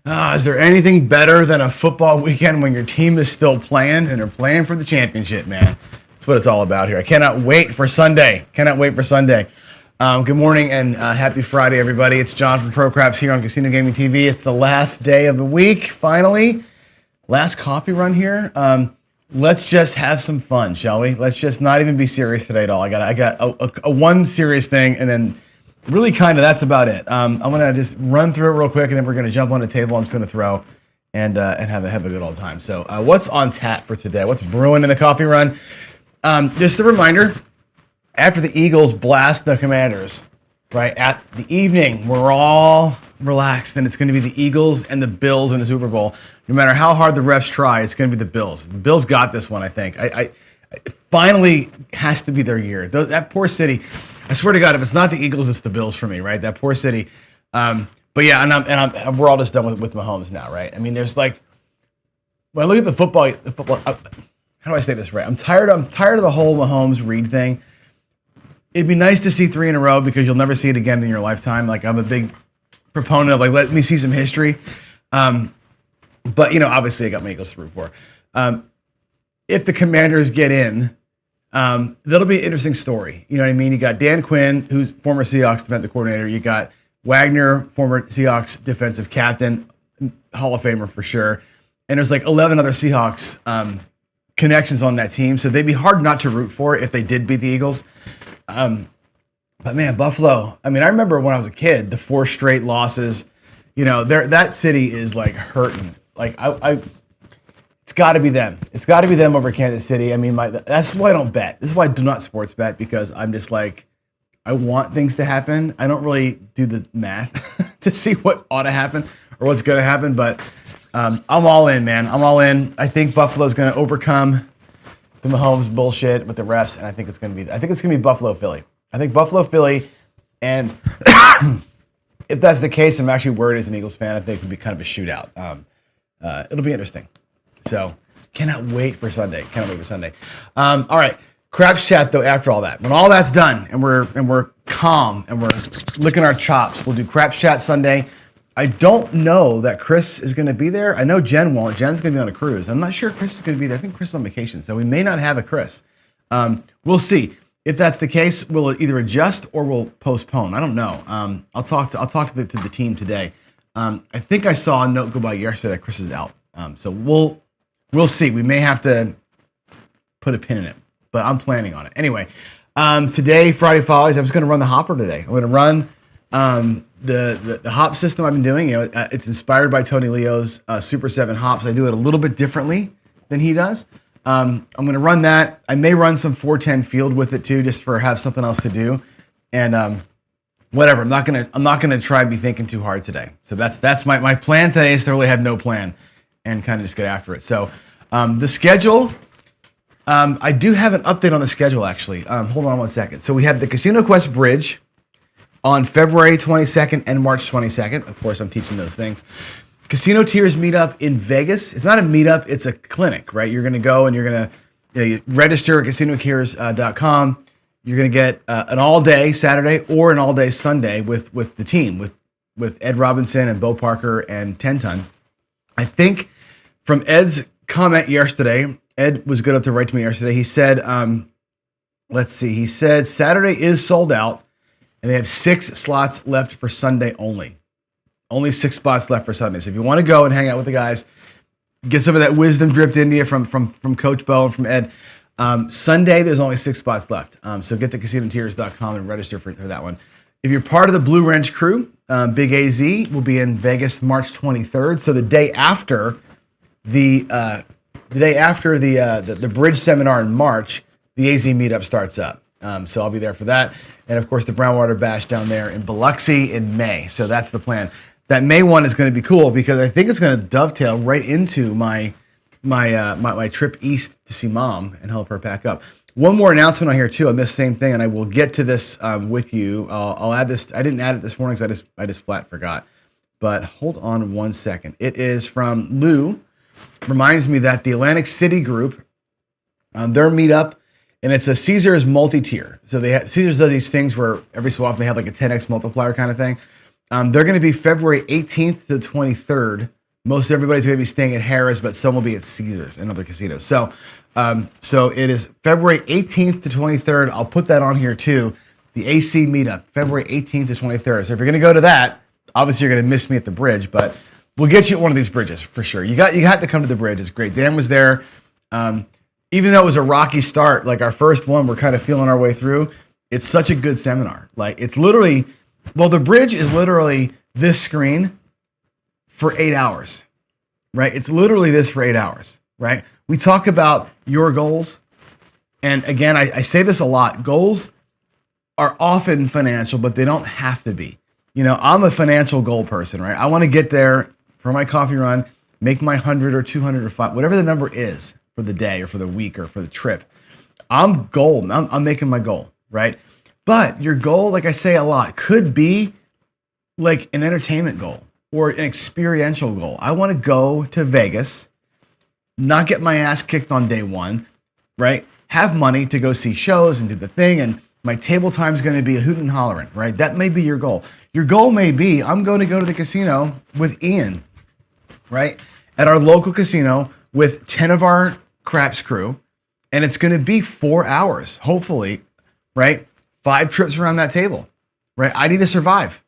Is there anything better than a football weekend when your team is still playing and they're playing for the championship, man? That's what it's all about here. I cannot wait for Sunday. Good morning and happy Friday, everybody. It's John from Pro Craps here on Casino Gaming TV. It's the last day of the week, finally. Last coffee run here. Let's just have some fun, shall we? Let's just not even be serious today at all. I got a one serious thing, and then really kind of that's about it. I'm gonna just run through it real quick, and then we're gonna jump on the table. I'm just gonna throw and have a good old time. So what's on tap for today? What's brewing in the coffee run? Just a reminder, after the Eagles blast the Commanders, right, at the evening, we're all relaxed, and it's going to be the Eagles and the Bills in the Super Bowl. No matter how hard the refs try, it's going to be the Bills. The Bills got this one, I think. I finally has to be their year. That poor city, I swear to God, if it's not the Eagles, it's the Bills for me, right? That poor city. But yeah, and we're all just done with Mahomes now, right? I mean, there's like, when I look at the football. How do I say this right? I'm tired of the whole Mahomes Reed thing. It'd be nice to see 3 in a row because you'll never see it again in your lifetime. Like, I'm a big proponent of, like, let me see some history. But, you know, obviously I got my Eagles to root for. If the Commanders get in, that'll be an interesting story. You know what I mean? You got Dan Quinn, who's former Seahawks defensive coordinator. You got Wagner, former Seahawks defensive captain, Hall of Famer for sure. And there's like 11 other Seahawks connections on that team. So they'd be hard not to root for if they did beat the Eagles. But man, Buffalo, I mean, I remember when I was a kid, the 4 straight losses, you know, that city is like hurting. Like it's gotta be them. It's gotta be them over Kansas City. I mean, that's why I don't bet. This is why I do not sports bet, because I'm just like, I want things to happen. I don't really do the math to see what ought to happen or what's going to happen, but I'm all in, man. I'm all in. I think Buffalo's going to overcome the Mahomes bullshit with the refs, and I think it's going to be Buffalo Philly. I think Buffalo Philly, and if that's the case, I'm actually worried as an Eagles fan. I think it could be kind of a shootout. It'll be interesting. So cannot wait for Sunday. All right, Craps chat though. After all that, when all that's done and we're calm and we're licking our chops, we'll do Craps chat Sunday. I don't know that Chris is going to be there. I know Jen won't. Jen's going to be on a cruise. I'm not sure Chris is going to be there. I think Chris is on vacation, so we may not have a Chris. We'll see. If that's the case, we'll either adjust or we'll postpone. I don't know. I'll talk to the team today. I think I saw a note go by yesterday that Chris is out. So we'll see. We may have to put a pin in it, but I'm planning on it. Anyway, today, Friday Follies, I'm just going to run the hopper today. I'm going to run the hop system I've been doing. You know, it's inspired by Tony Leo's Super 7 hops. I do it a little bit differently than he does. I'm going to run that. I may run some 410 field with it too, just for have something else to do. And whatever. I'm not gonna try to be thinking too hard today. So that's my plan today is to really have no plan and kind of just get after it. So the schedule. I do have an update on the schedule actually. Hold on one second. So we have the Casino Quest Bridge on February 22nd and March 22nd. Of course, I'm teaching those things. Casino Tiers meetup in Vegas. It's not a meetup, it's a clinic, right? You're going to go and you're going to you register at casinotiers.com. You're going to get an all-day Saturday or an all-day Sunday with the team, with Ed Robinson and Bo Parker and Tenton. I think from Ed's comment yesterday, Ed was good enough to write to me yesterday. He said, he said Saturday is sold out and they have 6 slots left for Sunday only. Only 6 spots left for Sunday. So if you want to go and hang out with the guys, get some of that wisdom dripped into you from Coach Bo and from Ed. Sunday, there's only 6 spots left. So get to casinotiers.com and register for that one. If you're part of the Blue Wrench crew, Big AZ will be in Vegas March 23rd. So the day after the Bridge Seminar in March, the AZ meetup starts up. So I'll be there for that. And of course, the Brownwater Bash down there in Biloxi in May. So that's the plan. That May one is going to be cool because I think it's going to dovetail right into my trip east to see Mom and help her pack up. One more announcement on here too on this same thing, and I will get to this with you. I'll add this. I didn't add it this morning because I just flat forgot. But hold on one second. It is from Lou. Reminds me that the Atlantic City group, their meetup, and it's a Caesars multi-tier. So Caesars does these things where every so often they have like a 10x multiplier kind of thing. They're going to be February 18th to 23rd Most everybody's going to be staying at Harrah's, but some will be at Caesars and other casinos. So it is February 18th to 23rd. I'll put that on here too. The AC meetup, February 18th to 23rd. So if you're going to go to that, obviously you're going to miss me at the bridge, but we'll get you at one of these bridges for sure. You have to come to the bridge. It's great. Dan was there. Even though it was a rocky start, like our first one, we're kind of feeling our way through. It's such a good seminar. Like it's literally, the bridge is literally this screen for 8 hours, right? It's literally this for 8 hours, right? We talk about your goals. And again, I say this a lot. Goals are often financial, but they don't have to be. I'm a financial goal person, right? I want to get there for my coffee run, make my 100 or 200 or 5, whatever the number is for the day or for the week or for the trip. I'm making my goal, right? But your goal, like I say a lot, could be like an entertainment goal or an experiential goal. I want to go to Vegas, not get my ass kicked on day one, right? Have money to go see shows and do the thing, and my table time is going to be a hootin' and hollering, right? That may be your goal. Your goal may be, I'm going to go to the casino with Ian, right? At our local casino with 10 of our craps crew, and it's going to be 4 hours, hopefully, right? 5 trips around that table, right? I need to survive.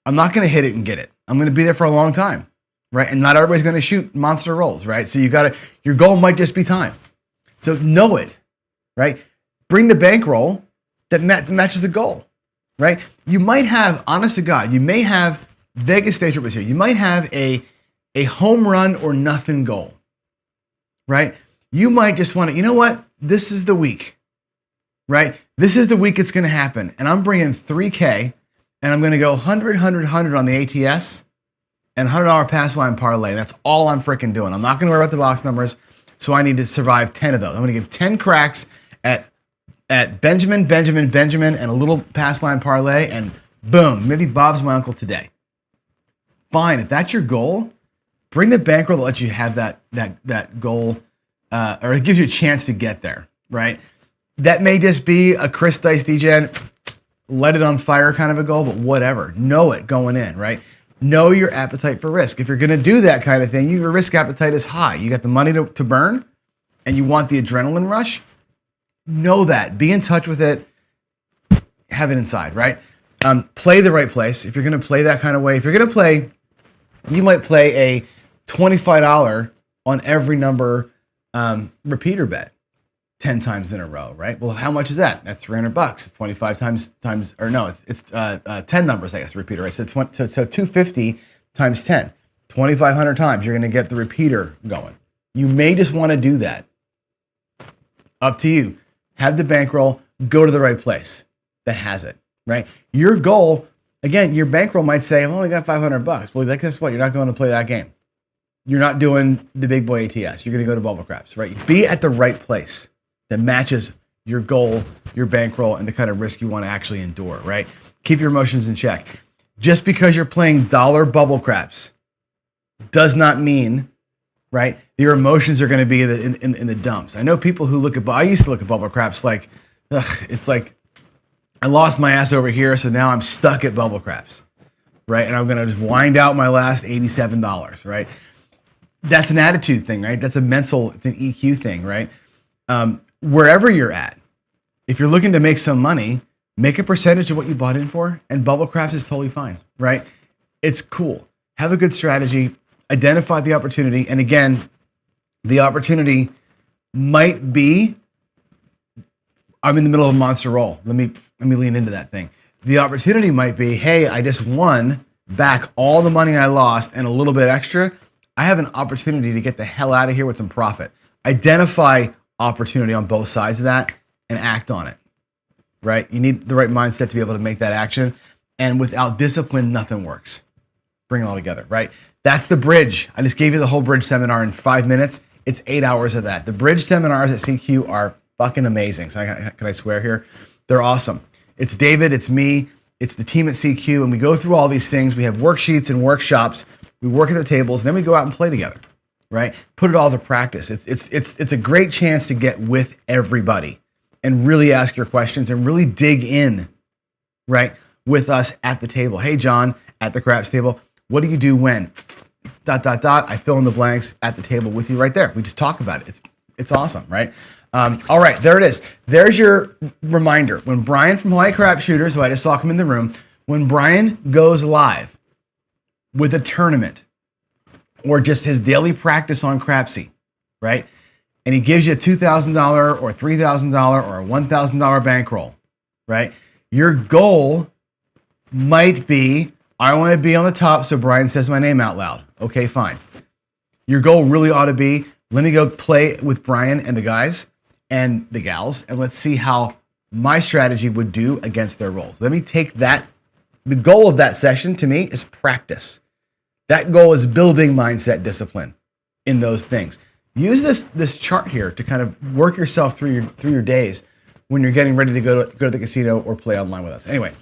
I'm not going to hit it and get it. I'm going to be there for a long time, right? And not everybody's going to shoot monster rolls, right? So your goal might just be time. So know it, right? Bring the bankroll that matches the goal, right? You might have, honest to God, you may have Vegas State Trip this year. You might have a home run or nothing goal, right? You might just want to, you know what? This is the week, right? This is the week it's going to happen. And I'm bringing $3K and I'm going to go 100, 100, 100 on the ATS and $100 pass line parlay. That's all I'm freaking doing. I'm not going to worry about the box numbers. So I need to survive 10 of those. I'm going to give 10 cracks at Benjamin, and a little pass line parlay, and boom, maybe Bob's my uncle today. Fine, if that's your goal, bring the bankroll that lets you have that goal, or it gives you a chance to get there, right? That may just be a Chris Dice DGen, let it on fire kind of a goal, but whatever. Know it going in, right? Know your appetite for risk. If you're going to do that kind of thing, your risk appetite is high. You got the money to burn, and you want the adrenaline rush. Know that. Be in touch with it. Have it inside, right? Play the right place. If you're going to play that kind of way, if you're going to play, you might play a $25 on every number repeater bet 10 times in a row, right? Well, how much is that? That's $300. It's 25 times, or no, it's 10 numbers, I guess, repeater, right? So 250 times 10, 2,500 times, you're going to get the repeater going. You may just want to do that. Up to you. Have the bankroll, go to the right place that has it, right? Your goal, again, your bankroll might say, I've only got $500. Well, guess what? You're not going to play that game. You're not doing the big boy ATS. You're going to go to Bubble Craps, right? Be at the right place that matches your goal, your bankroll, and the kind of risk you want to actually endure, right? Keep your emotions in check. Just because you're playing dollar Bubble Craps does not mean, right, your emotions are going to be in the dumps. I know people who I used to look at Bubble Craps like, it's like, I lost my ass over here, so now I'm stuck at Bubble Craps, right? And I'm going to just wind out my last $87, right? That's an attitude thing, right? That's a mental, it's an EQ thing, right? Wherever you're at, if you're looking to make some money, make a percentage of what you bought in for, and Bubble Craps is totally fine, right? It's cool. Have a good strategy. Identify the opportunity. And again, the opportunity might be, I'm in the middle of a monster roll. Let me lean into that thing. The opportunity might be, hey, I just won back all the money I lost and a little bit extra. I have an opportunity to get the hell out of here with some profit. Identify opportunity on both sides of that and act on it, right? You need the right mindset to be able to make that action. And without discipline, nothing works. Bring it all together, right? That's the bridge. I just gave you the whole bridge seminar in 5 minutes. It's 8 hours of that. The bridge seminars at CQ are fucking amazing. So can I swear here? They're awesome. It's David, it's me, it's the team at CQ, and we go through all these things. We have worksheets and workshops. We work at the tables, and then we go out and play together, right? Put it all to practice. It's a great chance to get with everybody and really ask your questions and really dig in, right, with us at the table. Hey, John, at the craps table, what do you do when? I fill in the blanks at the table with you right there. We just talk about it. It's awesome, right? All right, there it is. There's your reminder. When Brian from Hawaii Crap Shooters, who I just saw come in the room, when Brian goes live with a tournament or just his daily practice on Crapsy, right? And he gives you a $2,000 or $3,000 or a $1,000 bankroll, right? Your goal might be, I want to be on the top so Brian says my name out loud. Okay, fine. Your goal really ought to be, let me go play with Brian and the guys and the gals, and let's see how my strategy would do against their rolls. Let me take that. The goal of that session to me is practice. That goal is building mindset discipline in those things. Use this chart here to kind of work yourself through your days when you're getting ready to go to the casino or play online with us. Anyway,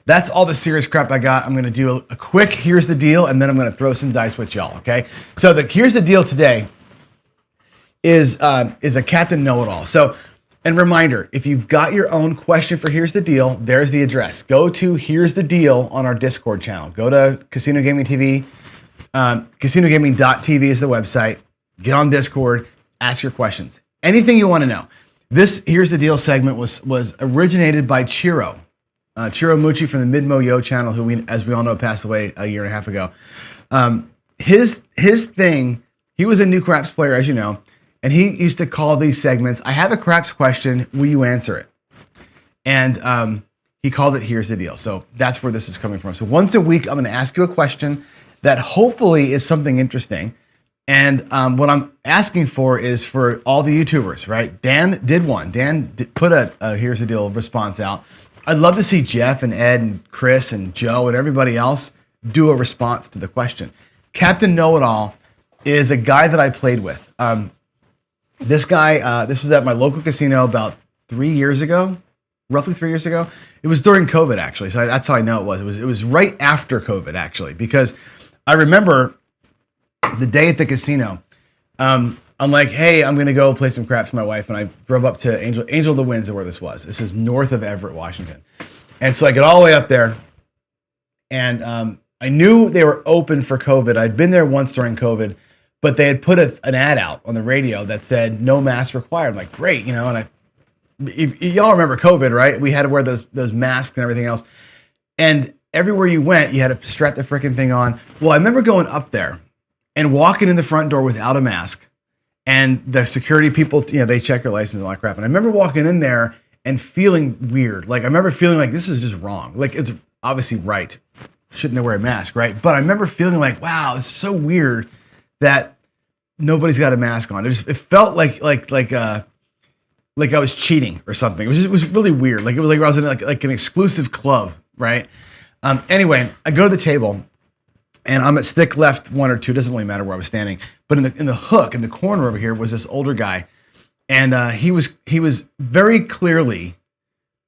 that's all the serious crap I got. I'm going to do a quick here's the deal, and then I'm going to throw some dice with y'all, okay? So the here's the deal today is a Captain Know-It-All. So, and reminder, if you've got your own question for Here's the Deal, there's the address. Go to Here's the Deal on our Discord channel. Go to Casino Gaming TV. CasinoGaming.tv is the website. Get on Discord. Ask your questions. Anything you want to know. This Here's the Deal segment was originated by Chiro. Chiro Mucci from the Mid-Mo Yo channel, who, as we all know, passed away a year and a half ago. His thing, he was a new craps player, as you know, and he used to call these segments, I have a craps question, will you answer it? And he called it Here's the Deal. So that's where this is coming from. So once a week, I'm going to ask you a question that hopefully is something interesting. And what I'm asking for is for all the YouTubers, right? Dan did one. Put a Here's the Deal response out. I'd love to see Jeff and Ed and Chris and Joe and everybody else do a response to the question. Captain Know-It-All is a guy that I played with. This guy, this was at my local casino about 3 years ago, roughly 3 years ago. It was during COVID, actually. So that's how I know it was. It was right after COVID, actually, because I remember the day at the casino. I'm like, hey, I'm going to go play some craps with my wife. And I drove up to Angel of the Winds, where this was. This is north of Everett, Washington. And so I get all the way up there. And I knew they were open for COVID. I'd been there once during COVID, but they had put an ad out on the radio that said no mask required. I'm like, great, and if y'all remember COVID, right? We had to wear those masks and everything else. And everywhere you went, you had to strap the freaking thing on. Well, I remember going up there and walking in the front door without a mask. And the security people, they check your license and all that crap. And I remember walking in there and feeling weird. Like, I remember feeling like this is just wrong. Like, it's obviously right. Shouldn't have wear a mask, right? But I remember feeling like, wow, it's so weird that nobody's got a mask on. It felt like I was cheating or something. It was really weird. Like, it was like I was in like an exclusive club, right? Anyway, I go to the table. And I'm at stick left 1 or 2, doesn't really matter where I was standing. But in the hook, in the corner over here, was this older guy. And he was very clearly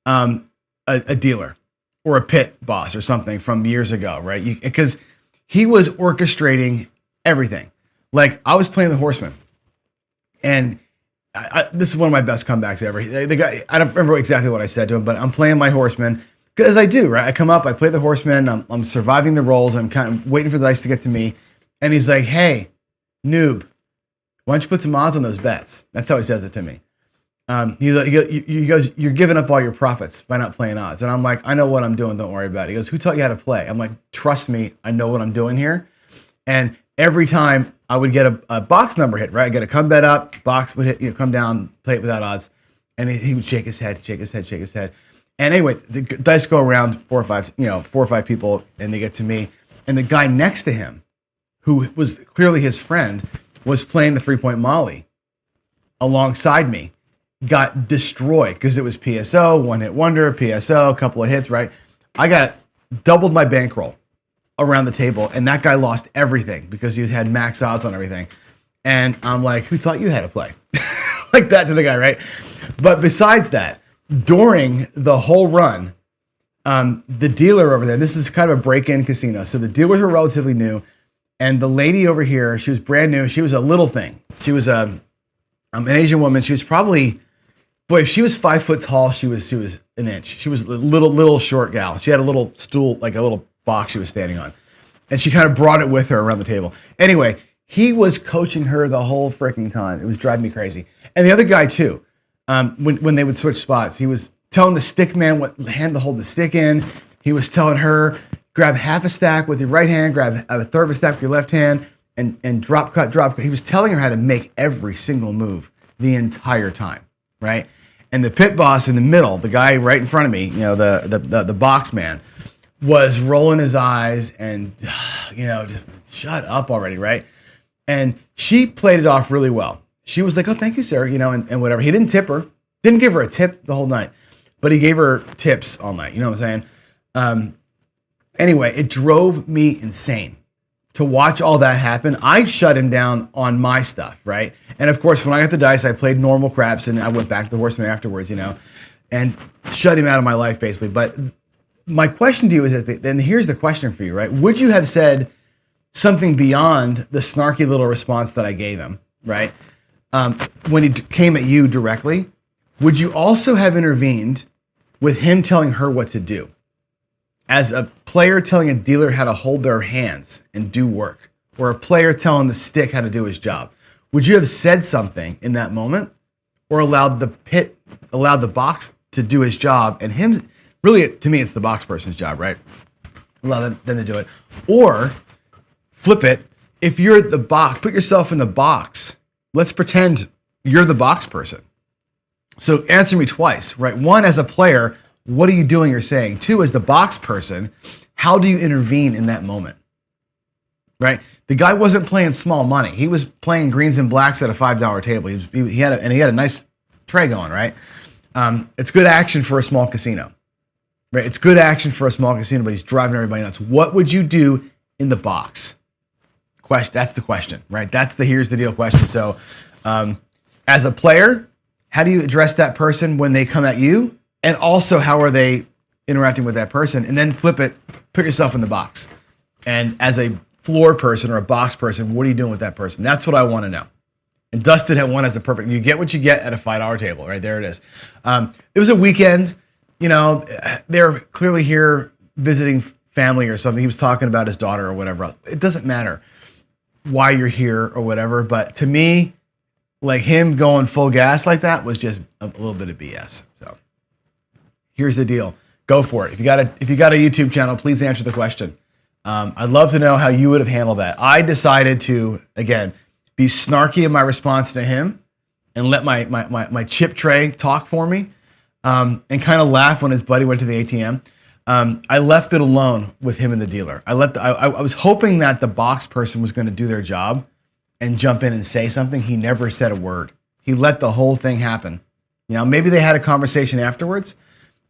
a dealer or a pit boss or something from years ago, right? Because he was orchestrating everything. Like, I was playing the Horseman. And this is one of my best comebacks ever. The guy, I don't remember exactly what I said to him, but I'm playing my Horseman. As I do, right? I come up, I play the Horseman, I'm surviving the rolls, I'm kind of waiting for the dice to get to me, and he's like, hey, noob, why don't you put some odds on those bets? That's how he says it to me. He goes, you're giving up all your profits by not playing odds. And I'm like, I know what I'm doing, don't worry about it. He goes, who taught you how to play? I'm like, trust me, I know what I'm doing here. And every time I would get a box number hit, right? I get a come bet up, box would hit, come down, play it without odds. And he would shake his head. And anyway, the dice go around 4 or 5 people, and they get to me. And the guy next to him, who was clearly his friend, was playing the 3-point Molly alongside me. Got destroyed because it was PSO, one hit wonder, PSO, a couple of hits, right? I got doubled my bankroll around the table, and that guy lost everything because he had max odds on everything. And I'm like, who taught you how to play? Like that to the guy, right? But besides that, during the whole run, the dealer over there, this is kind of a break-in casino, so the dealers were relatively new, and the lady over here, she was brand new. She was a little thing. She was an Asian woman. She was probably, boy, if she was 5 foot tall, she was an inch. She was a little short gal. She had a little stool, like a little box she was standing on. And she kind of brought it with her around the table. Anyway, he was coaching her the whole freaking time. It was driving me crazy. And the other guy too, when they would switch spots, he was telling the stick man what hand to hold the stick in. He was telling her, grab half a stack with your right hand, grab a third of a stack with your left hand, and drop cut, drop cut. He was telling her how to make every single move the entire time, right? And the pit boss in the middle, the guy right in front of me, the box man, was rolling his eyes and, just shut up already, right? And she played it off really well. She was like, oh, thank you, sir, and whatever. He didn't tip her, didn't give her a tip the whole night, but he gave her tips all night. You know what I'm saying? Anyway, it drove me insane to watch all that happen. I shut him down on my stuff, right? And of course, when I got the dice, I played normal craps, and I went back to the Horseman afterwards, and shut him out of my life, basically. But my question to you is, then here's the question for you, right? Would you have said something beyond the snarky little response that I gave him, right? When he came at you directly, would you also have intervened with him telling her what to do? As a player telling a dealer how to hold their hands and do work, or a player telling the stick how to do his job, would you have said something in that moment, or allowed the box to do his job and him? Really, to me, it's the box person's job, right? Allow them to do it. Or flip it. If you're the box, put yourself in the box. Let's pretend you're the box person. So answer me twice, right? One, as a player, what are you doing or saying? Two, as the box person, how do you intervene in that moment? Right? The guy wasn't playing small money. He was playing greens and blacks at a $5 table. He had a nice tray going, right? It's good action for a small casino. Right? It's good action for a small casino, but he's driving everybody nuts. What would you do in the box? That's the question, right? That's the here's the deal question. So, as a player, how do you address that person when they come at you? And also, how are they interacting with that person? And then flip it, put yourself in the box. And as a floor person or a box person, what are you doing with that person? That's what I want to know. And Dustin had one as a perfect, you get what you get at a $5 table, right? There it is. It was a weekend. They're clearly here visiting family or something. He was talking about his daughter or whatever. It doesn't matter why you're here or whatever. But to me, like him going full gas like that was just a little bit of BS. So here's the deal. Go for it. If you got a YouTube channel, please answer the question. I'd love to know how you would have handled that. I decided to, again, be snarky in my response to him and let my chip tray talk for me, and kind of laugh when his buddy went to the ATM. I left it alone with him and the dealer. I was hoping that the box person was going to do their job and jump in and say something. He never said a word. He let the whole thing happen. Maybe they had a conversation afterwards,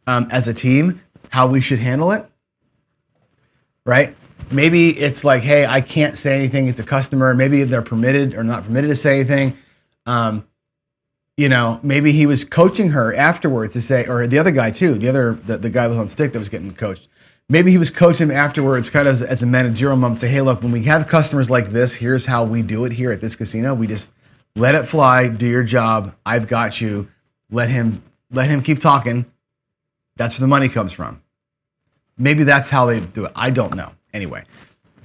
as a team, how we should handle it, right? Maybe it's like, hey, I can't say anything. It's a customer. Maybe they're permitted or not permitted to say anything. Maybe he was coaching her afterwards to say, or the other guy too, the guy was on stick that was getting coached. Maybe he was coaching him afterwards kind of as a managerial moment, say, hey, look, when we have customers like this, here's how we do it here at this casino. We just let it fly, do your job. I've got you. Let him keep talking. That's where the money comes from. Maybe that's how they do it. I don't know. Anyway,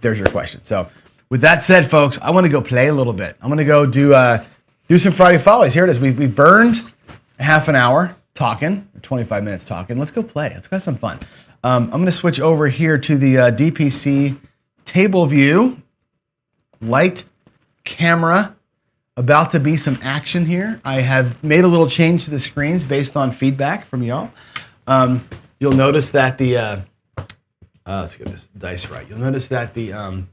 there's your question. So with that said, folks, I want to go play a little bit. I'm going to go do some Friday Follies. Here it is. We burned half an hour talking, 25 minutes talking. Let's go play. Let's have some fun. I'm going to switch over here to the DPC table view. Light, camera, about to be some action here. I have made a little change to the screens based on feedback from y'all. You'll notice that let's get this dice right. You'll notice that the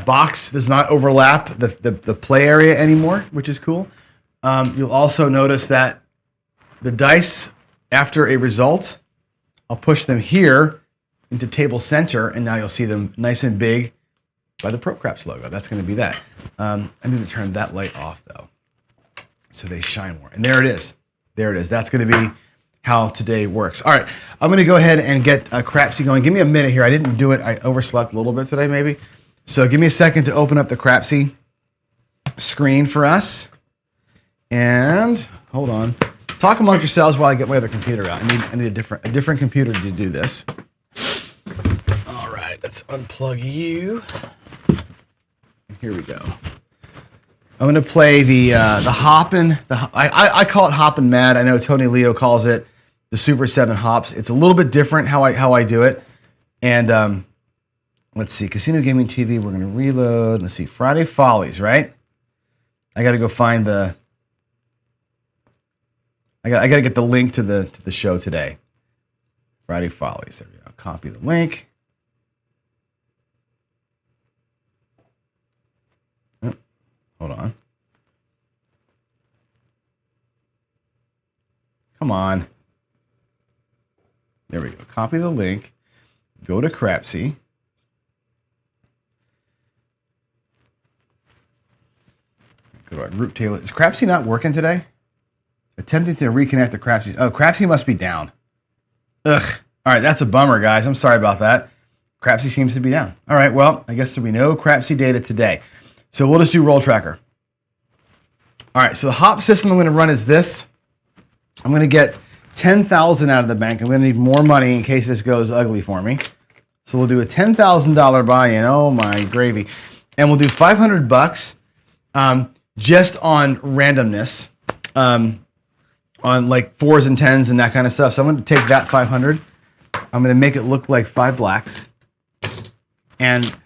box does not overlap the play area anymore, which is cool. You'll also notice that the dice, after a result, I'll push them here into table center, and now you'll see them nice and big by the Pro Craps logo. That's going to be that. I need to turn that light off, though, so they shine more. And there it is. There it is. That's going to be how today works. All right, I'm going to go ahead and get Crapsy going. Give me a minute here. I didn't do it. I overslept a little bit today, maybe. So give me a second to open up the Crapsy screen for us. And hold on. Talk amongst yourselves while I get my other computer out. I need a different computer to do this. All right, Let's unplug you. Here we go. I'm going to play the Hoppin'. I call it Hoppin' Mad. I know Tony Leo calls it the Super 7 Hops. It's a little bit different how I do it. And let's see. Casino Gaming TV. We're going to reload. Let's see. Friday Follies, right? I got to go find the... I got to get the link to the show today. Friday Follies. There we go. Copy the link. Oh, hold on. Come on. There we go. Copy the link. Go to Crapsy. Go to our group table. Is Crapsy not working today? Attempting to reconnect the Crapsy. Oh, Crapsy must be down. Ugh. All right, that's a bummer, guys. I'm sorry about that. Crapsy seems to be down. All right, well, I guess there'll be no Crapsy data today. So we'll just do Roll Tracker. All right, so the hop system I'm going to run is this. I'm going to get $10,000 out of the bank. I'm going to need more money in case this goes ugly for me. So we'll do a $10,000 buy-in. Oh, my gravy. And we'll do $500 just on randomness. On like 4s and 10s and that kind of stuff. So I'm going to take that 500. I'm going to make it look like 5 blacks. And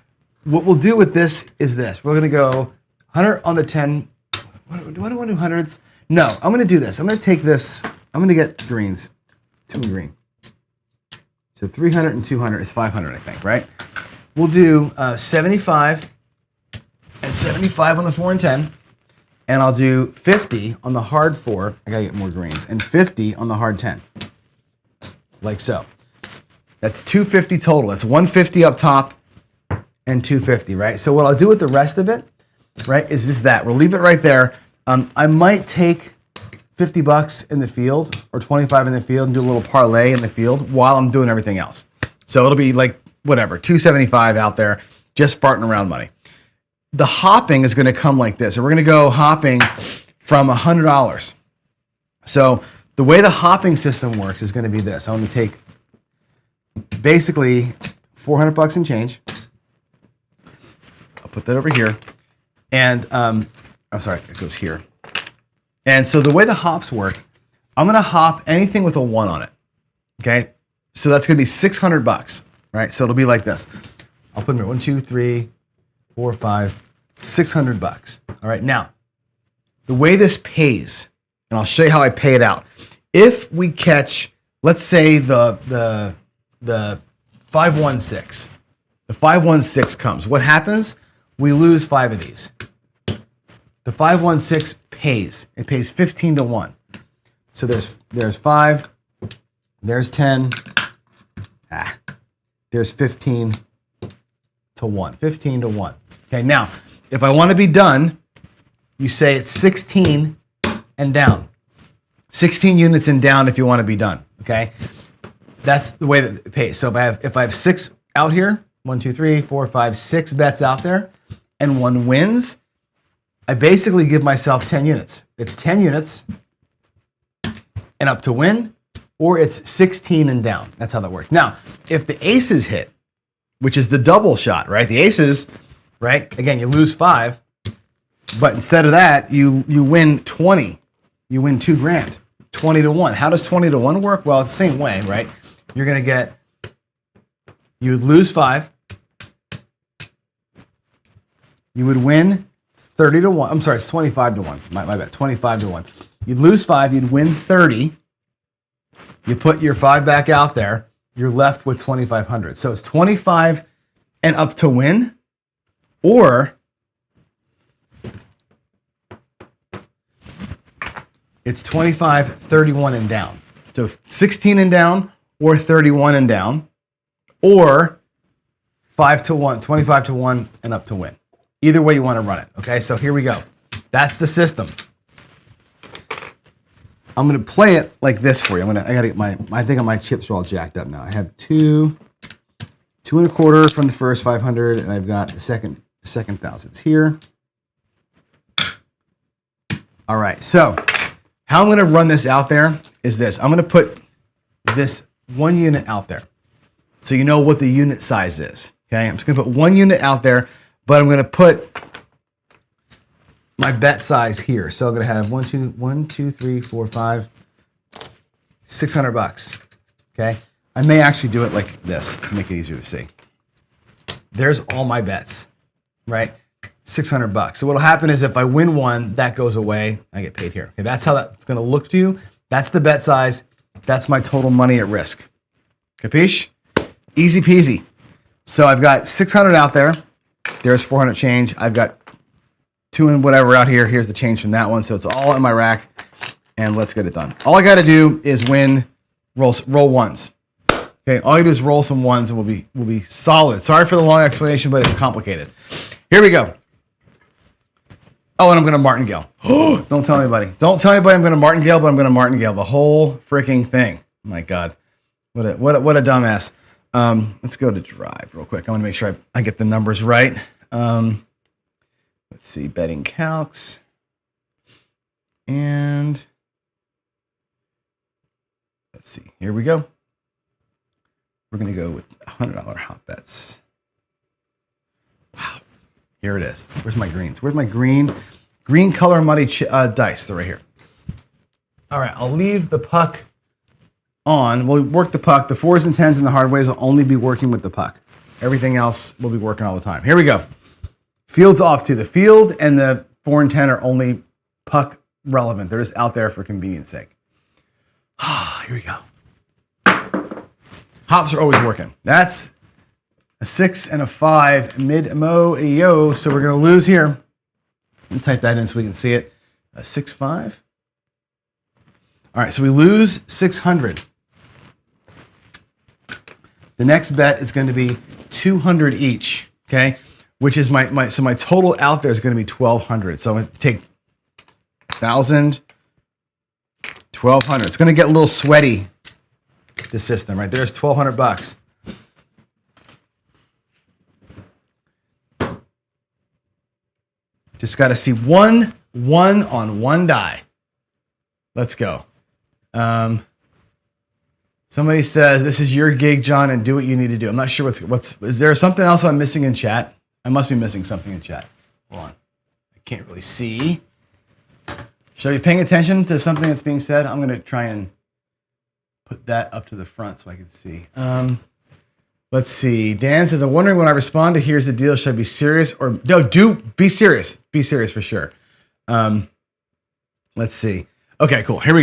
what we'll do with this is this. We're going to go 100 on the 10. Do I want to do hundreds? No, I'm going to do this. I'm going to take this. I'm going to get greens. 2 green. So 300 and 200 is 500, I think, right? We'll do 75 and 75 on the 4 and 10. And I'll do 50 on the hard 4. I gotta get more greens. And 50 on the hard 10. Like so. That's 250 total. That's 150 up top and 250, right? So what I'll do with the rest of it, right, is just that. We'll leave it right there. I might take $50 in the field or 25 in the field and do a little parlay in the field while I'm doing everything else. So it'll be like, whatever, 275 out there, just farting around money. The hopping is going to come like this. So we're going to go hopping from $100. So the way the hopping system works is going to be this. I'm going to take basically $400 and change. I'll put that over here. And, I'm sorry, it goes here. And so the way the hops work, I'm going to hop anything with a 1 on it. Okay? So that's going to be $600, right? So it'll be like this. I'll put them here. 1, 2, 3, 4, 5, $600. All right, now, the way this pays, and I'll show you how I pay it out. If we catch, let's say the 516, the 516 comes. What happens? We lose 5 of these. The 516 pays. It pays 15 to 1. So there's 5, there's 10, there's 15 to 1. 15 to 1. Okay, now, if I want to be done, you say it's 16 and down. 16 units and down if you want to be done, okay? That's the way that it pays. So if I have 6 out here, 1, 2, 3, 4, 5, 6 bets out there, and 1 wins, I basically give myself 10 units. It's 10 units and up to win, or it's 16 and down. That's how that works. Now, if the aces hit, which is the double shot, right? The aces, right? Again, you lose 5, but instead of that, you win 20. You win $2,000, 20 to 1. How does 20 to 1 work? Well, it's the same way, right? You're going to get, you would lose 5. You would win 30 to 1. I'm sorry, it's 25 to 1. My bad, 25 to 1. You'd lose 5, you'd win 30. You put your 5 back out there, you're left with 2,500. So it's 25 and up to win, or it's 25, 31 and down. So 16 and down, or 31 and down, or 5 to 1, 25 to 1 and up to win. Either way you want to run it. Okay, so here we go. That's the system. I'm going to play it like this for you. I got to get I think my chips are all jacked up now. I have 2 2.25 from the first 500, and I've got the second thousands here. All right, so how I'm going to run this out there is this. I'm going to put this 1 unit out there, so you know what the unit size is. Okay, I'm just going to put 1 unit out there, but I'm going to put my bet size here. So I'm going to have 600 bucks. Okay, I may actually do it like this to make it easier to see. There's all my bets, right? 600 bucks. So what'll happen is if I win one, that goes away. I get paid here. Okay, that's how that's going to look to you. That's the bet size. That's my total money at risk. Capiche? Easy peasy. So I've got 600 out there. There's 400 change. I've got 2 and whatever out here. Here's the change from that one. So it's all in my rack. And let's get it done. All I got to do is roll ones. Okay, all you do is roll some ones and we'll be solid. Sorry for the long explanation, but it's complicated. Here we go. Oh, and I'm going to martingale. Don't tell anybody. Don't tell anybody I'm going to martingale, but I'm going to martingale the whole freaking thing. My God, what a dumbass. Let's go to Drive real quick. I want to make sure I get the numbers right. Let's see, betting calcs, and let's see. Here we go. We're going to go with $100 hot bets. Wow. Here it is. Where's my greens? Where's my green color muddy dice? They're right here. All right, I'll leave the puck on. We'll work the puck. The 4s and 10s and the hard ways will only be working with the puck. Everything else will be working all the time. Here we go. Field's off too. The field and the 4 and 10 are only puck relevant. They're just out there for convenience sake. Here we go. Hops are always working. That's a 6 and a 5 mid-mo-yo. So we're going to lose here. Let me type that in so we can see it. A 6-5. All right, so we lose 600. The next bet is going to be 200 each, okay? Which is my total out there is going to be 1,200. So I'm going to take 1,000, 1,200. It's going to get a little sweaty, the system, right? There's 1,200 bucks. Just got to see one on one die. Let's go. Somebody says, this is your gig, John, and do what you need to do. I'm not sure is there something else I'm missing in chat? I must be missing something in chat. Hold on. I can't really see. Should I be paying attention to something that's being said? I'm going to try and put that up to the front so I can see. Let's see. Dan says, I'm wondering when I respond to here's the deal, should I be serious or no, be serious. Be serious for sure. Let's see. Okay, cool. Here we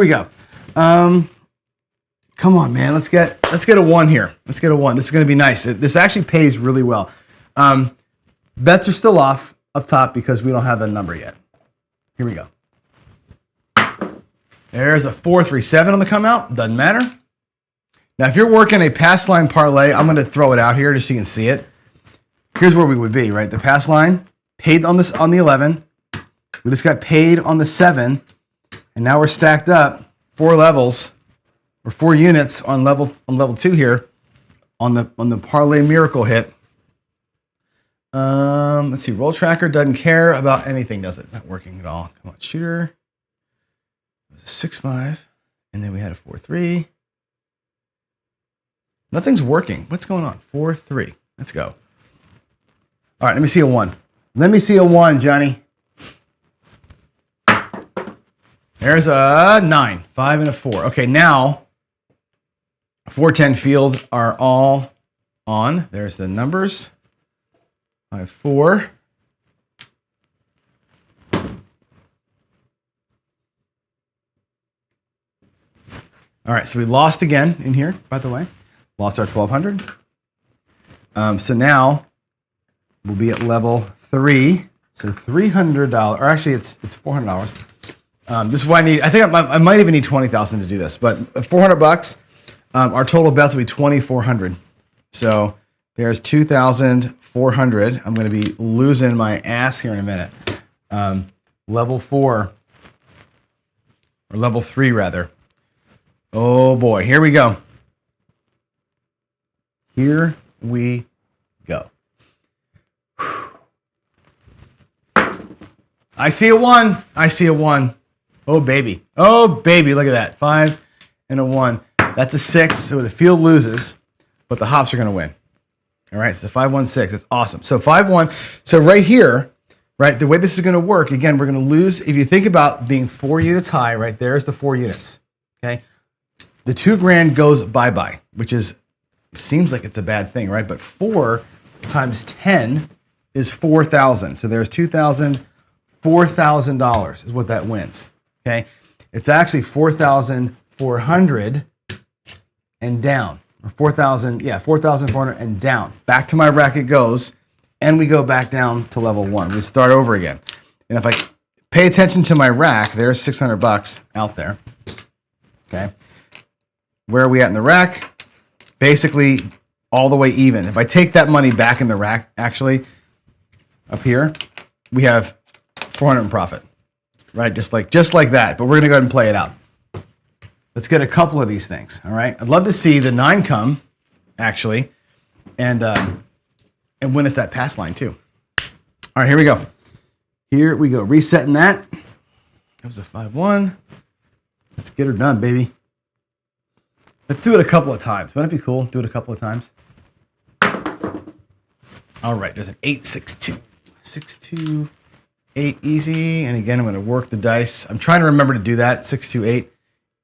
go. Come on, man. Let's get a 1 here. Let's get a 1. This is going to be nice. This actually pays really well. Bets are still off up top because we don't have a number yet. Here we go. There's a 4-3-7 on the come out. Doesn't matter. Now, if you're working a pass line parlay, I'm going to throw it out here just so you can see it. Here's where we would be, right? The pass line paid on the 11. We just got paid on the 7, and now we're stacked up 4 levels or 4 units on level 2 here on the parlay miracle hit. Let's see. Roll tracker doesn't care about anything, does it? It's not working at all. Come on, shooter. It was a 6-5, and then we had a 4-3. Nothing's working. What's going on? 4-3. Let's go. All right, let me see a 1. Let me see a 1, Johnny. There's a 9, 5, and a 4. Okay, now 4-10 field are all on. There's the numbers. 5-4. All right, so we lost again in here, by the way. Lost our 1,200. So now we'll be at level 3. So $300, or actually it's $400. This is what I need. I think I might even need 20,000 to do this, but $400. Our total bets will be 2,400. So there's 2,400. I'm going to be losing my ass here in a minute. Level 4, or level 3 rather. Oh boy, here we go. Here we go. I see a 1. I see a 1. Oh baby. Oh baby, look at that. 5 and a 1. That's a 6, so the field loses, but the hops are going to win. All right, so 516, that's awesome. So 5-1, so right here, right, the way this is going to work, again, we're going to lose, if you think about being 4 units high, right, there's the 4 units, okay? The $2,000 goes bye-bye, which seems like it's a bad thing, right? But 4 times 10 is 4,000. So there's 2,000, $4,000 is what that wins, okay? It's actually 4,400 and down. 4,400 and down. Back to my rack it goes, and we go back down to level 1. We start over again. And if I pay attention to my rack, there's $600 out there. Okay. Where are we at in the rack? Basically, all the way even. If I take that money back in the rack, actually, up here, we have 400 in profit. Right? Just like that. But we're going to go ahead and play it out. Let's get a couple of these things, all right? I'd love to see the 9 come, actually, and win us that pass line, too. All right, here we go. Here we go. Resetting that. That was a 5-1. Let's get her done, baby. Let's do it a couple of times. Wouldn't it be cool? Do it a couple of times. All right, there's an 8-6-2. 6-2, 8 easy. And again, I'm going to work the dice. I'm trying to remember to do that. 6-2-8.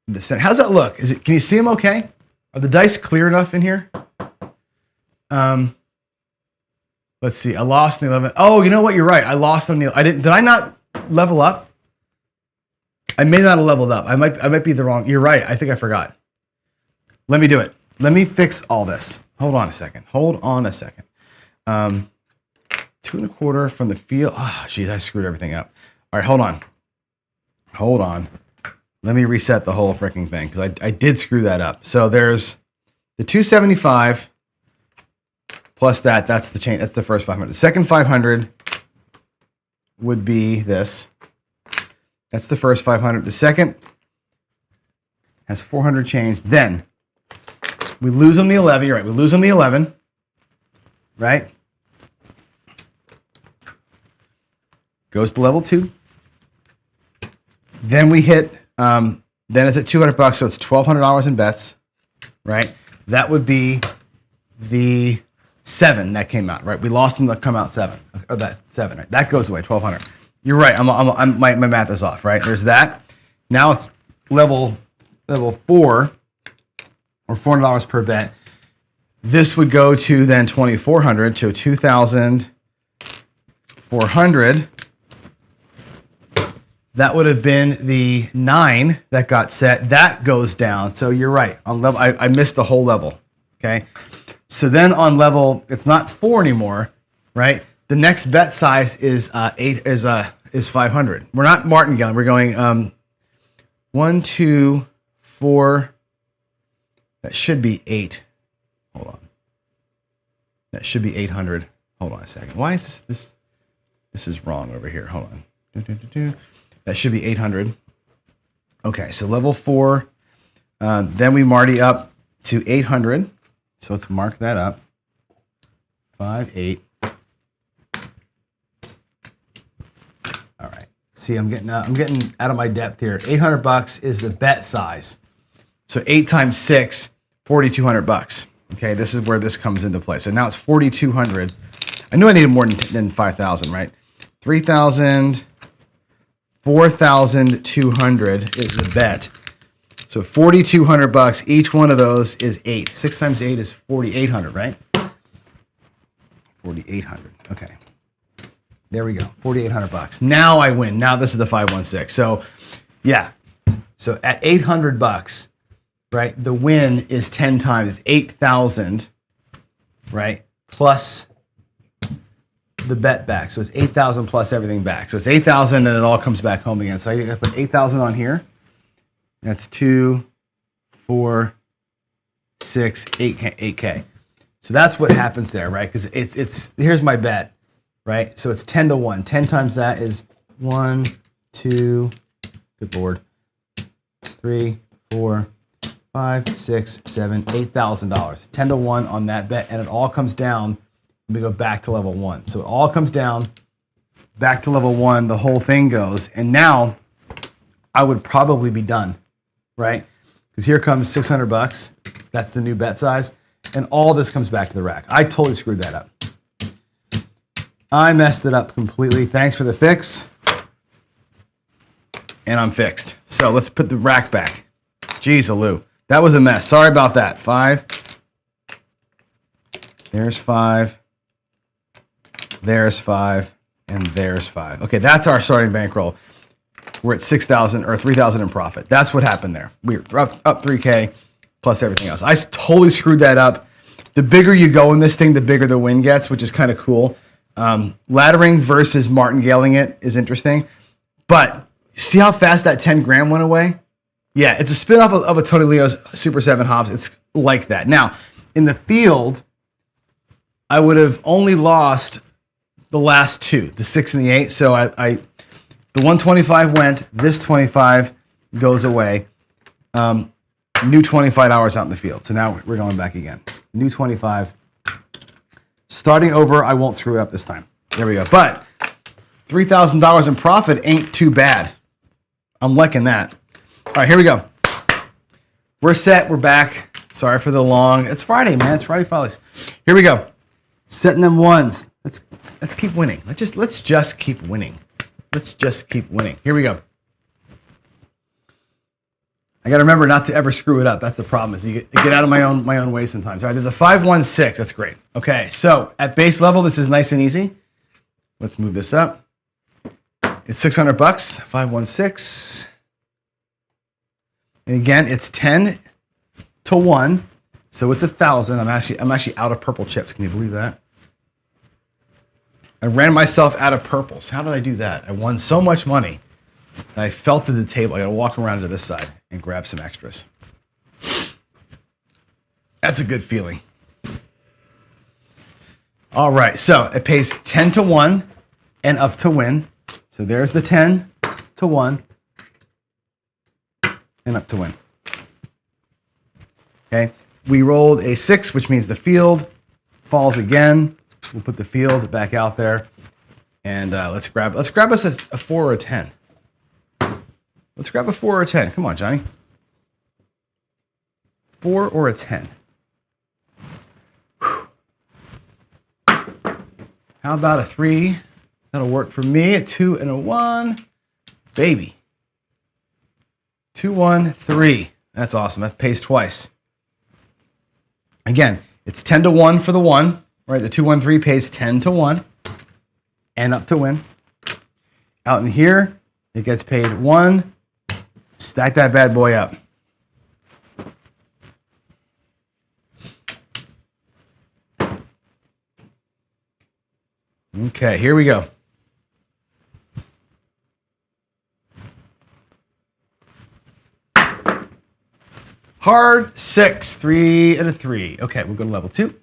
In the center. How's that look? Can you see them okay? Are the dice clear enough in here? Let's see. I lost in the 11. Oh, you know what? You're right. I lost on the. Did I not level up? I may not have leveled up. I might be the wrong. You're right. I think I forgot. Let me do it. Let me fix all this. Hold on a second. 2 1/4 from the field. Oh, geez, I screwed everything up. All right, hold on. Let me reset the whole freaking thing because I did screw that up. So there's the 275 plus that. That's the chain. That's the first 500. The second 500 would be this. That's the first 500. The second has 400 change. Then we lose on the 11. You're right. We lose on the 11. Right? Goes to level 2. Then we hit. Then it's at $200, so it's $1,200 in bets, right? That would be the 7 that came out, right? We lost them to come out 7. Oh, that 7, right? That goes away, 1,200. You're right. My math is off, right? There's that. Now it's level 4 or $400 per bet. This would go to then 2,400 to 2,400. That would have been the 9 that got set. That goes down. So you're right. On level, I missed the whole level. Okay. So then on level, it's not 4 anymore, right? The next bet size is 500. We're not martingale. We're going 1, 2, 4. That should be 8. Hold on. That should be 800. Hold on a second. Why is this? This is wrong over here. Hold on. That should be 800. Okay, so level 4. Then we marty up to 800. So let's mark that up. 5, 8. All right. See, I'm getting out of my depth here. $800 is the bet size. So 8 times 6, $4,200. Okay, this is where this comes into play. So now it's 4,200. I knew I needed more than 5,000, right? 3,000. 4,200 is the bet. So $4,200. Each one of those is 8. 6 times 8 is 4,800, right? 4,800. Okay. There we go. $4,800. Now I win. Now this is the 516. So, yeah. So at $800, right? The win is 10 times. It's 8,000, right? Plus the bet back. So it's 8,000 plus everything back. So it's 8,000 and it all comes back home again. So I got to put 8,000 on here. That's 2, 4, 6, 8K. So that's what happens there, right? Because it's here's my bet, right? So it's 10 to 1. 10 times that is 1, 2, good Lord, 3, 4, 5, 6, 7, $8,000. 10 to 1 on that bet, and it all comes down. We go back to level 1. So it all comes down back to level 1. The whole thing goes, and now I would probably be done, right? Because here comes $600. That's the new bet size. and all this comes back to the rack. I totally screwed that up. I messed it up completely. Thanks for the fix. And I'm fixed. So let's put the rack back. Jeez, Lou. That was a mess. Sorry about that. 5. There's 5. There's 5. And there's 5. Okay, that's our starting bankroll. We're at 6,000 or 3,000 in profit. That's what happened there. We're up 3K plus everything else. I totally screwed that up. The bigger you go in this thing, the bigger the win gets, which is kind of cool. Laddering versus martingaling it is interesting. But see how fast that 10 grand went away? Yeah, it's a spin-off of a Tony Leo's Super 7 Hops. It's like that. Now, in the field, I would have only lost the last 2, the 6 and the 8. So the 125 went, this 25 goes away. New $25 out in the field. So now we're going back again. New 25. Starting over, I won't screw it up this time. There we go. But $3,000 in profit ain't too bad. I'm liking that. All right, here we go. We're set. We're back. Sorry for the long. It's Friday, man. It's Friday Follies. Here we go. Setting them ones. Let's keep winning. Let's just keep winning. Let's just keep winning. Here we go. I got to remember not to ever screw it up. That's the problem. Is you get out of my own way sometimes. All right, there's a 516. That's great. Okay, so at base level, this is nice and easy. Let's move this up. It's $600. 516. And again, it's 10 to 1, so it's 1,000. I'm actually out of purple chips. Can you believe that? I ran myself out of purples. How did I do that? I won so much money. I fell to the table. I got to walk around to this side and grab some extras. That's a good feeling. All right, so it pays 10 to 1 and up to win. So there's the 10 to 1 and up to win. Okay, we rolled a 6, which means the field falls again. We'll put the field back out there, and let's grab us a 4 or a 10. Let's grab a 4 or a 10. Come on, Johnny. 4 or a 10. Whew. How about a 3? That'll work for me. A 2 and a 1. Baby. 2, 1, 3. That's awesome. That pays twice. Again, it's 10 to 1 for the 1. Right? The 2, 1, 3 pays 10 to 1 and up to win. Out in here, it gets paid 1. Stack that bad boy up. Okay, here we go. Hard 6, 3 and a 3. Okay, we'll go to level 2.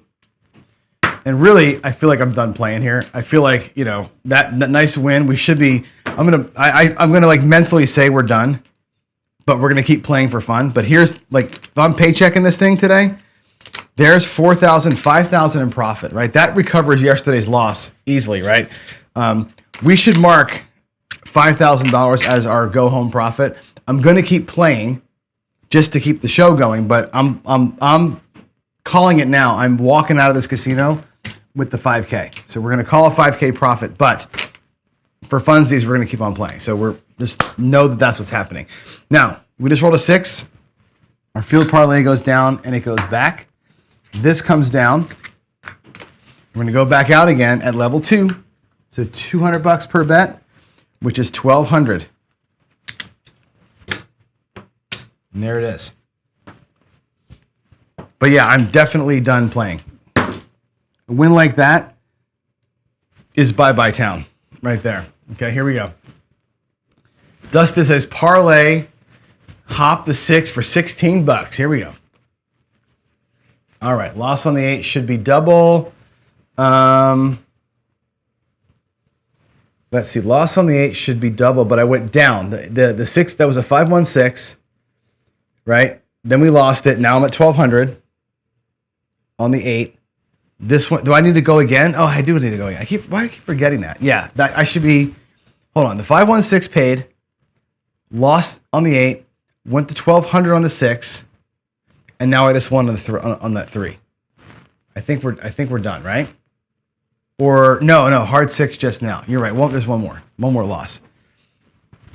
And really, I feel like I'm done playing here. I feel like, you know, that nice win. We should be. I'm gonna like mentally say we're done, but we're gonna keep playing for fun. But here's like, if I'm paychecking this thing today, there's 4,000, 5,000 in profit, right? That recovers yesterday's loss easily, right? We should mark $5,000 as our go home profit. I'm gonna keep playing just to keep the show going, but I'm calling it now. I'm walking out of this casino with the 5K. So we're going to call a 5K profit, but for funsies, we're going to keep on playing. So we're just know that that's what's happening. Now, we just rolled a 6. Our field parlay goes down and it goes back. This comes down. We're going to go back out again at level 2. So $200 per bet, which is $1,200. And there it is. But yeah, I'm definitely done playing. A win like that is bye-bye town right there. Okay, here we go. Dust this as parlay. Hop the 6 for $16. Here we go. All right, loss on the 8 should be double. Let's see, loss on the 8 should be double, but I went down. The 6, that was a 516, right? Then we lost it. Now I'm at 1,200 on the 8. This one, do I need to go again? Oh, I do need to go again. Why do I keep forgetting that? Yeah, that I should be. Hold on. The 516 paid, lost on the 8, went to 1,200 on the 6, and now I just won on that 3. I think we're done, right? Or no, hard 6 just now. You're right. Well, there's one more loss.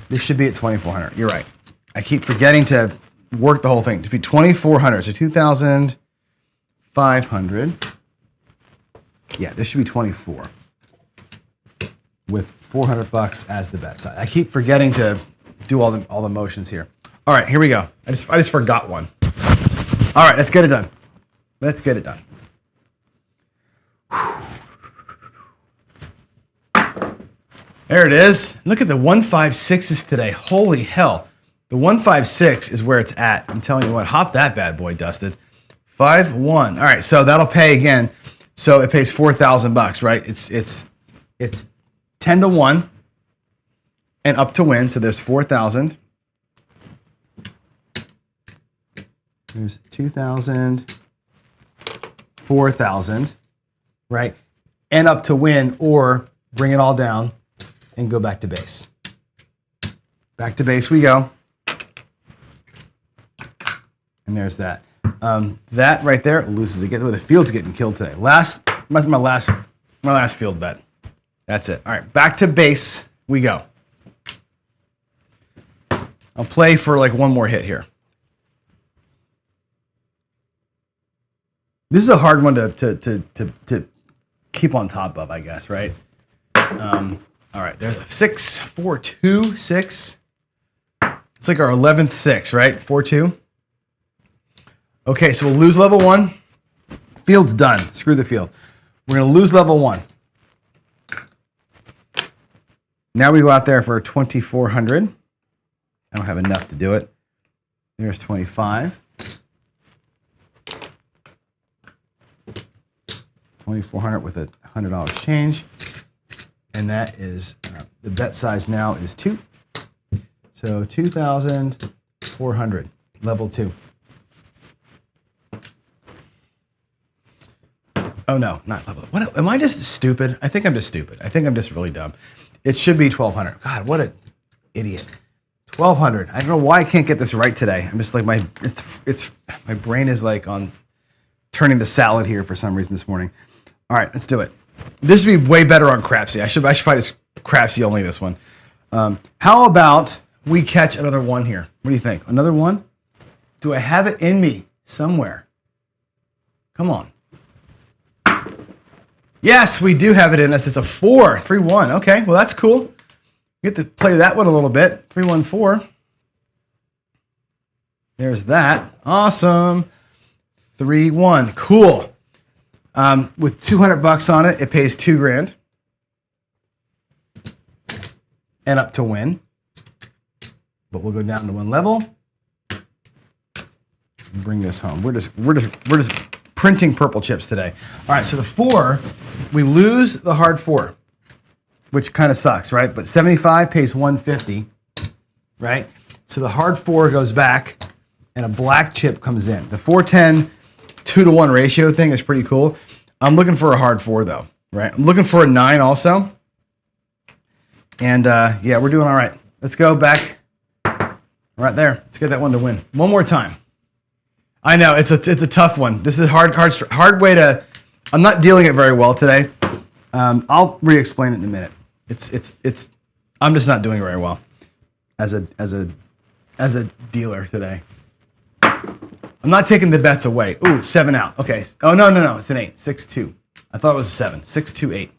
This should be at 2,400. You're right. I keep forgetting to work the whole thing. To be 2,400, so 2,500. Yeah, this should be 24 with $400 as the bet size. I keep forgetting to do all the motions here. All right, here we go. I just forgot one. All right, let's get it done. Let's get it done. There it is. Look at the 156s today. Holy hell. The 156 is where it's at. I'm telling you what, hop that bad boy, Dusted. 5-1. All right, so that'll pay again. So it pays $4,000, right? It's 10 to 1 and up to win. So there's 4,000. There's 2,000, 4,000, right? And up to win, or bring it all down and go back to base. Back to base we go. And there's that. That right there loses again. The field's getting killed today. My last field bet. That's it. All right, back to base we go. I'll play for like one more hit here. This is a hard one to keep on top of, I guess, right? All right, there's a 6, 4, 2, 6. It's like our 11th 6, right? 4, 2. Okay, so we'll lose level 1. Field's done. Screw the field. We're going to lose level 1. Now we go out there for 2,400. I don't have enough to do it. There's 25. 2,400 with a $100 change. And that is, the bet size now is 2. So 2,400, level 2. Oh no, not level. What, am I just stupid? I think I'm just stupid. I think I'm just really dumb. It should be 1,200. God, what an idiot. 1,200. I don't know why I can't get this right today. I'm just like, my brain is like on turning to salad here for some reason this morning. All right, let's do it. This would be way better on Crapsy. I should probably just Crapsy only this one. How about we catch another 1 here? What do you think? Another 1? Do I have it in me somewhere? Come on. Yes, we do have it in us. It's a 4, 3-1. Okay, well that's cool. Get to play that one a little bit. 3-1-4. There's that. Awesome. 3-1. Cool. With $200 on it, it pays $2,000 and up to win. But we'll go down to 1 level. Bring this home. We're just printing purple chips today. All right, so the 4, we lose the hard 4, which kind of sucks, right? But 75 pays 150, right? So the hard 4 goes back, and a black chip comes in. The 410 2-to-1 ratio thing is pretty cool. I'm looking for a hard 4 though, right? I'm looking for a 9 also. And yeah, we're doing all right. Let's go back right there. Let's get that one to win. One more time. I know it's a tough one. This is hard way to. I'm not dealing it very well today. I'll re-explain it in a minute. It's. I'm just not doing it very well as a dealer today. I'm not taking the bets away. Ooh, 7 out. Okay. Oh no, it's an 8. 6-2. I thought it was a 7. 6-2-8.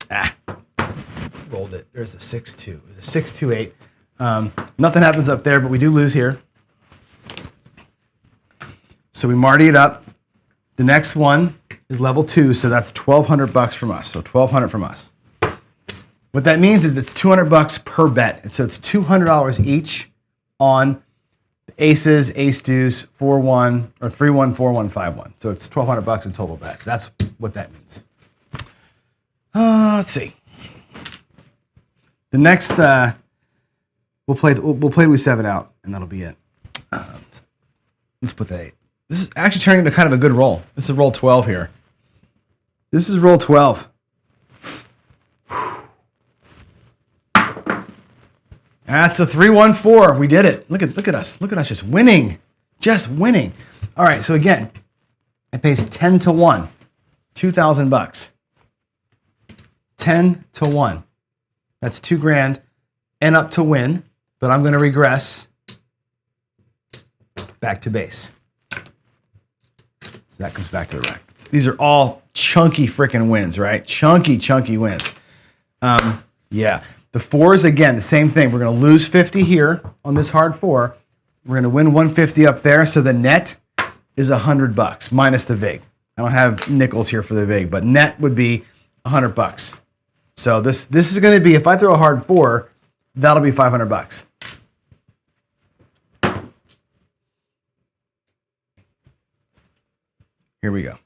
Ah, rolled it. There's a 6-2. 6-2-8. Nothing happens up there, but we do lose here. So we Marty it up. The next one is level 2, so that's $1,200 from us. So $1,200 from us. What that means is it's $200 per bet, and so it's $200 each on aces, ace deuce, 4-1, or 3-1, 4-1, 5-1. So it's $1,200 in total bets. That's what that means. Let's see. The next we'll play with 7 out, and that'll be it. Let's put that 8. This is actually turning into kind of a good roll. This is roll 12 here. This is roll 12. That's a 3-1-4. We did it. Look at us. Look at us just winning. Just winning. All right, so again, It pays 10 to 1, $2,000. 10 to 1. That's $2,000 and up to win, but I'm going to regress back to base. So that comes back to the rack. These are all chunky freaking wins, right? Chunky wins. Yeah. The fours, again, the same thing. We're going to lose 50 here on this hard four. We're going to win 150 up there. So the net is $100 minus the vig. I don't have nickels here for the vig, but net would be $100. So this is going to be, if I throw a hard four, that'll be $500. Here we go.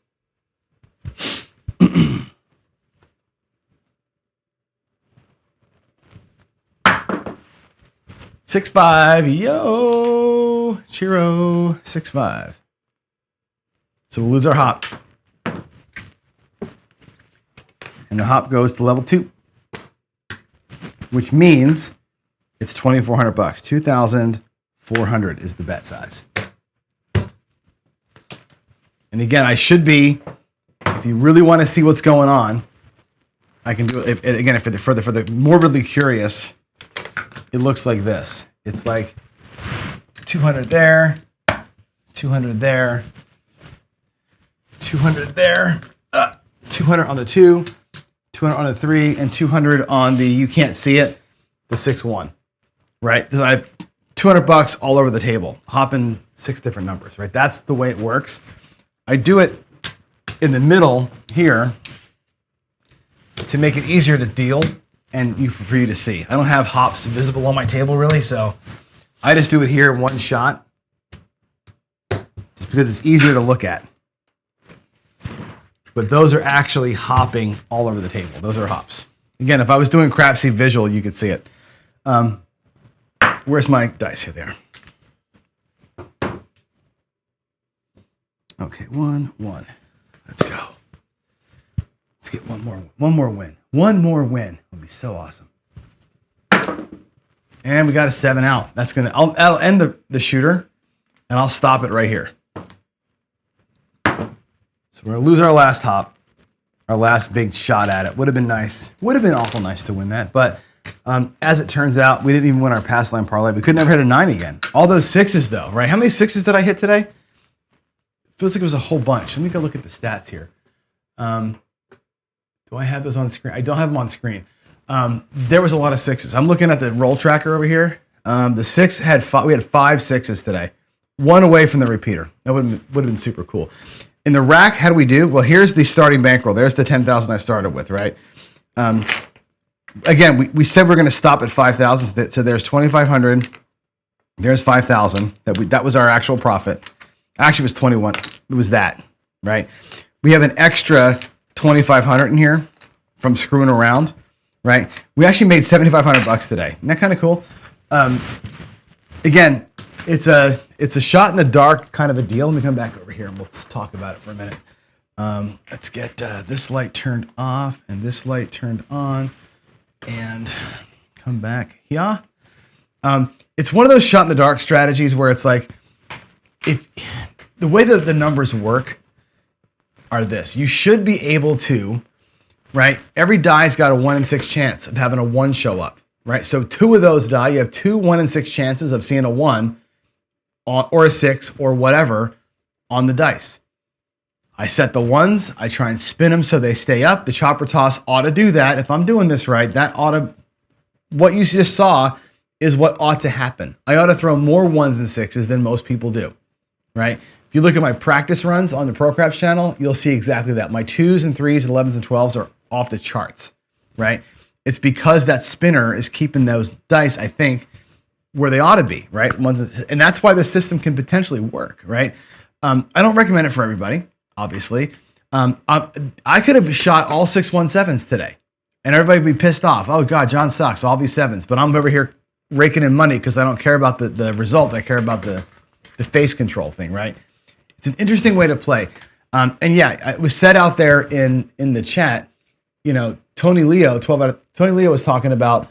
6-5, yo, Chiro, 6-5. So we'll lose our hop. And the hop goes to level 2, which means it's $2,400. 2,400 is the bet size. And again, I should be, if you really want to see what's going on, I can do it. Again, for the morbidly curious, it looks like this. It's like 200 there, 200 there, 200 there, 200 on the 2, 200 on the 3, and 200 on the, you can't see it, the 6-1, right? So I have $200 all over the table, hopping 6 different numbers, right? That's the way it works. I do it in the middle here to make it easier to deal and for you to see. I don't have hops visible on my table really, so I just do it here in one shot just because it's easier to look at. But those are actually hopping all over the table. Those are hops. Again, if I was doing Crapsy visual, you could see it. Where's my dice? Here they are. Okay, 1, 1. Let's go. Let's get one more win. One more win would be so awesome. And we got a 7 out. That's gonna. I'll end the shooter, and I'll stop it right here. So we're gonna lose our last hop, our last big shot at it. Would have been nice. Would have been awful nice to win that, but as it turns out, we didn't even win our pass line parlay. We could never hit a 9 again. All those 6s though, right? How many 6s did I hit today? Feels like it was a whole bunch. Let me go look at the stats here. Do I have those on screen? I don't have them on screen. There was a lot of 6s. I'm looking at the roll tracker over here. The 6 had we had 5 6s today. 1 away from the repeater. That would have been super cool. In the rack, how do we do? Well, here's the starting bankroll. There's the 10,000 I started with, right? Again, we said we're going to stop at 5,000. So there's 2,500. There's 5,000. That was our actual profit. Actually, it was 21. It was that, right? We have an extra 2,500 in here from screwing around, right? We actually made $7,500 today. Isn't that kind of cool? Again, it's a shot in the dark kind of a deal. Let me come back over here and we'll just talk about it for a minute. Let's get this light turned off and this light turned on and come back here. It's one of those shot in the dark strategies where it's like, the way that the numbers work are this. You should be able to, right? Every die's got a 1 in 6 chance of having a 1 show up, right? So 2 of those die, you have 2 1 in 6 chances of seeing a 1 or a 6 or whatever on the dice. I set the 1s, I try and spin them so they stay up. The chopper toss ought to do that. If I'm doing this right, that ought to, what you just saw is what ought to happen. I ought to throw more 1s and 6s than most people do, right? If you look at my practice runs on the Pro Craps channel, you'll see exactly that. My 2s and 3s, 11s and 12s are off the charts, right? It's because that spinner is keeping those dice, I think, where they ought to be, right? And that's why the system can potentially work, right? I don't recommend it for everybody, obviously. I could have shot all 6-1-7s today, and everybody would be pissed off. Oh, God, John sucks, all these 7s. But I'm over here raking in money because I don't care about the result. I care about the face control thing, right? It's an interesting way to play. And yeah, it was said out there in the chat, you know, Tony Leo was talking about,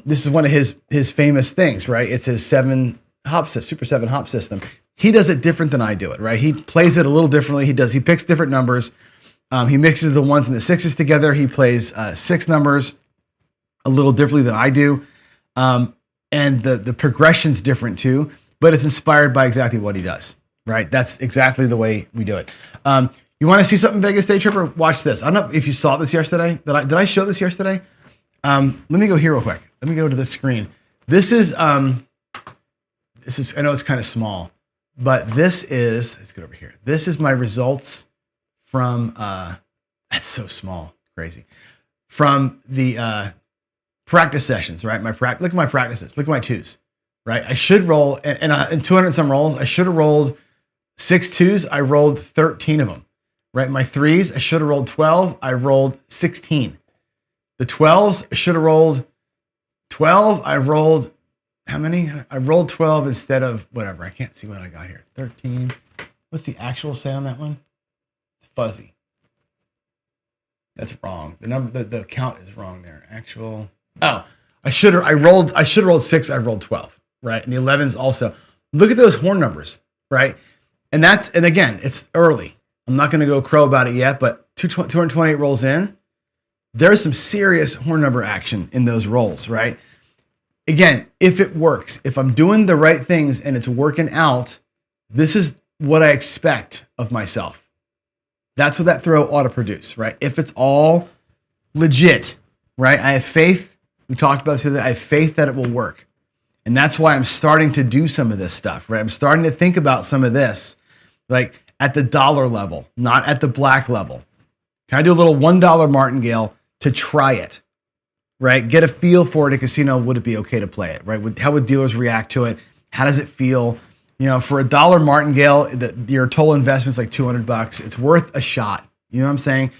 this is one of his famous things, right? It's his 7 hop system, Super 7 hop system. he does it different than I do it, right? He plays it a little differently. He picks different numbers. He mixes the ones and the sixes together. He plays 6 numbers a little differently than I do. And the progression's different too, but it's inspired by exactly what he does, right? That's exactly the way we do it. You want to see something Vegas Day Tripper? Watch this. I don't know if you saw this yesterday. Did I show this yesterday? Let me go here real quick. Let me go to the screen. This is I know it's kind of small, but let's get over here. This is my results from, that's so small, crazy. From the practice sessions, right? Look at my practices. Look at my 2s, right? I should roll, in 200 and some rolls, I should have rolled 6 2s. I rolled 13 of them, right? My 3s, I should have rolled 12. I rolled 16. The 12s, I should have rolled 12. I rolled, how many? I rolled 12 instead of whatever. I can't see what I got here. 13. What's the actual say on that one? It's fuzzy. That's wrong. The number, the count is wrong there. Actual. Oh, I should have rolled 6. I rolled 12, right? And the 11s also. Look at those horn numbers, right? And again, it's early. I'm not going to go crow about it yet, but 228 rolls in, there's some serious horn number action in those rolls, right? Again, if it works, if I'm doing the right things and it's working out, this is what I expect of myself. That's what that throw ought to produce, right? If it's all legit, right? I have faith. We talked about this today. I have faith that it will work. And that's why I'm starting to do some of this stuff, right? I'm starting to think about some of this, like at the dollar level, not at the black level. Can I do a little $1 martingale to try it, right? Get a feel for it at casino. Would it be okay to play it, right? How would dealers react to it? How does it feel? You know, for $1 martingale, your total investment is like $200. It's worth a shot. You know what I'm saying?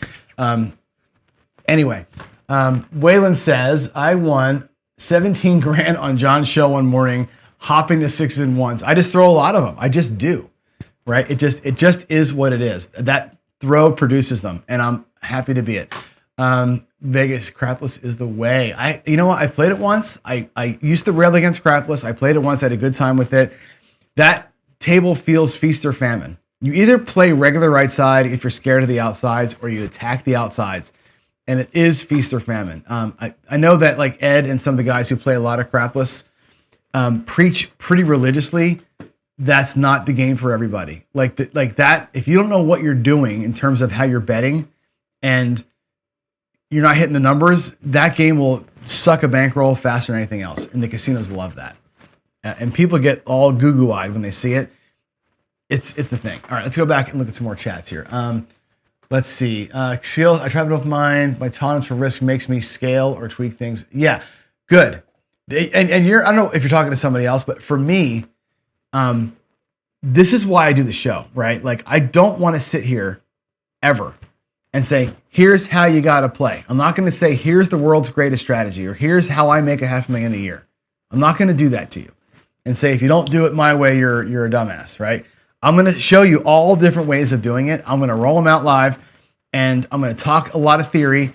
Anyway, Waylon says, I won 17 grand on John's show one morning, hopping the 6s and 1s. I just throw a lot of them. I just do, right? It just is what it is. That throw produces them, and I'm happy to be it. Vegas crapless is the way. You know what? I played it once. I used to rail against crapless. I played it once. I had a good time with it. That table feels feast or famine. You either play regular right side if you're scared of the outsides, or you attack the outsides. And it is feast or famine. I know that like Ed and some of the guys who play a lot of crapless preach pretty religiously. That's not the game for everybody. Like that, if you don't know what you're doing in terms of how you're betting and you're not hitting the numbers, that game will suck a bankroll faster than anything else. And the casinos love that. And people get all goo-goo-eyed when they see it. It's the thing. All right, let's go back and look at some more chats here. Let's see. Scale, I tried it with mine. My tolerance for risk makes me scale or tweak things. Yeah, good. And I don't know if you're talking to somebody else, but for me, this is why I do the show, right? Like, I don't want to sit here ever and say, here's how you got to play. I'm not going to say, here's the world's greatest strategy, or here's how I make $500,000 a year. I'm not going to do that to you and say, if you don't do it my way, you're a dumbass, right? I'm going to show you all different ways of doing it. I'm going to roll them out live, and I'm going to talk a lot of theory,